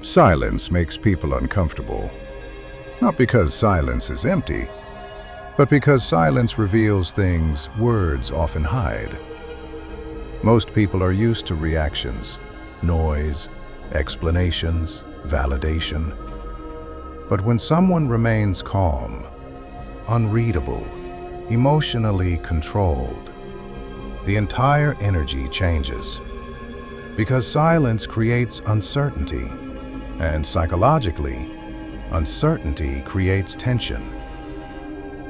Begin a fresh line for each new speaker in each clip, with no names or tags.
Silence makes people uncomfortable, not because silence is empty, but because silence reveals things words often hide. Most people are used to reactions, noise, explanations, validation. But when someone remains calm, unreadable, emotionally controlled, the entire energy changes. Because silence creates uncertainty, and psychologically, uncertainty creates tension.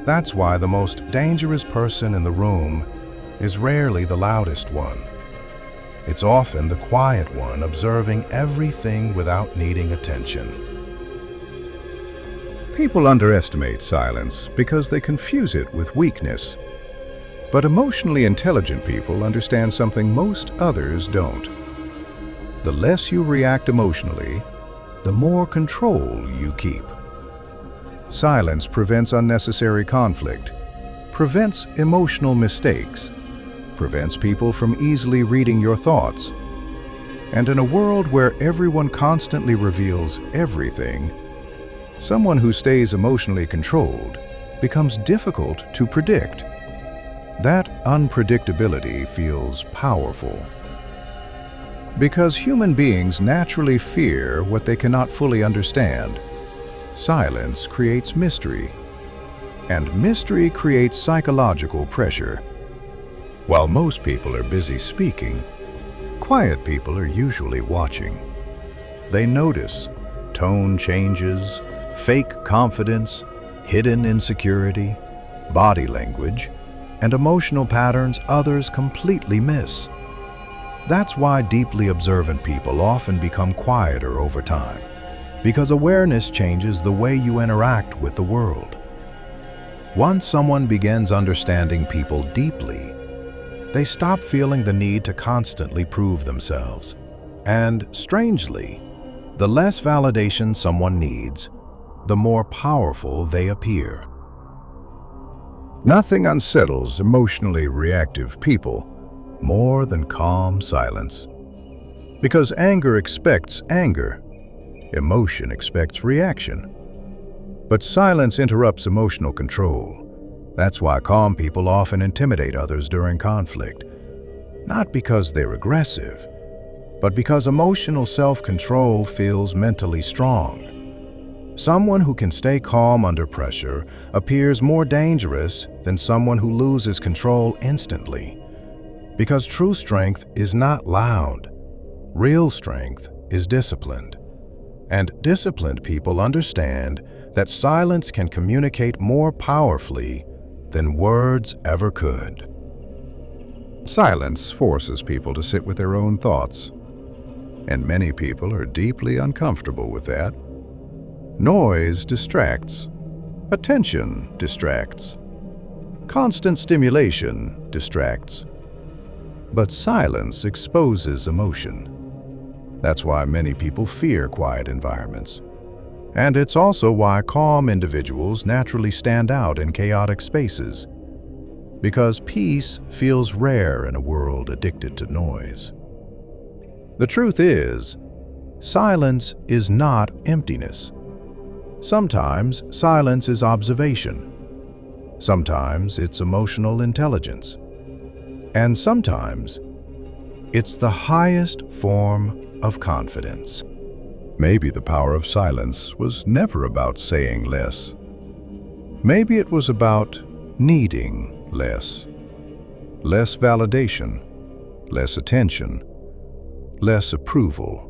That's why the most dangerous person in the room is rarely the loudest one. It's often the quiet one, observing everything without needing attention. People underestimate silence because they confuse it with weakness. But emotionally intelligent people understand something most others don't. The less you react emotionally, the more control you keep. Silence prevents unnecessary conflict, prevents emotional mistakes, prevents people from easily reading your thoughts. And in a world where everyone constantly reveals everything, someone who stays emotionally controlled becomes difficult to predict. That unpredictability feels powerful. Because human beings naturally fear what they cannot fully understand, silence creates mystery, and mystery creates psychological pressure. While most people are busy speaking, quiet people are usually watching. They notice tone changes, fake confidence, hidden insecurity, body language, and emotional patterns others completely miss. That's why deeply observant people often become quieter over time, because awareness changes the way you interact with the world. Once someone begins understanding people deeply, they stop feeling the need to constantly prove themselves. And strangely, the less validation someone needs, the more powerful they appear. Nothing unsettles emotionally reactive people more than calm silence. Because anger expects anger, emotion expects reaction. But silence interrupts emotional control. That's why calm people often intimidate others during conflict. Not because they're aggressive, but because emotional self-control feels mentally strong. Someone who can stay calm under pressure appears more dangerous than someone who loses control instantly. Because true strength is not loud. Real strength is disciplined. And disciplined people understand that silence can communicate more powerfully than words ever could. Silence forces people to sit with their own thoughts, and many people are deeply uncomfortable with that. Noise distracts. Attention distracts. Constant stimulation distracts. But silence exposes emotion. That's why many people fear quiet environments. And it's also why calm individuals naturally stand out in chaotic spaces, because peace feels rare in a world addicted to noise. The truth is, silence is not emptiness. Sometimes silence is observation. Sometimes it's emotional intelligence. And sometimes it's the highest form of confidence. Maybe the power of silence was never about saying less. Maybe it was about needing less. Less validation, less attention, less approval.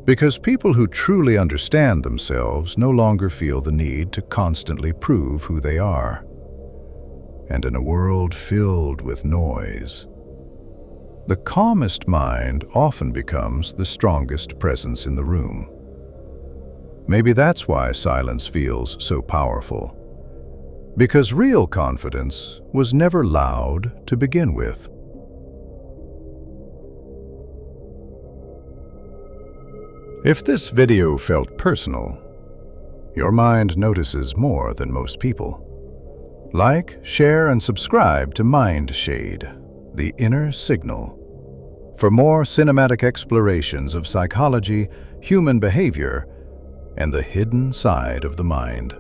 Because people who truly understand themselves no longer feel the need to constantly prove who they are. And in a world filled with noise, the calmest mind often becomes the strongest presence in the room. Maybe that's why silence feels so powerful. Because real confidence was never loud to begin with. If this video felt personal, your mind notices more than most people. Like, share, and subscribe to MindShade, the inner signal. for more cinematic explorations of psychology, human behavior, and the hidden side of the mind.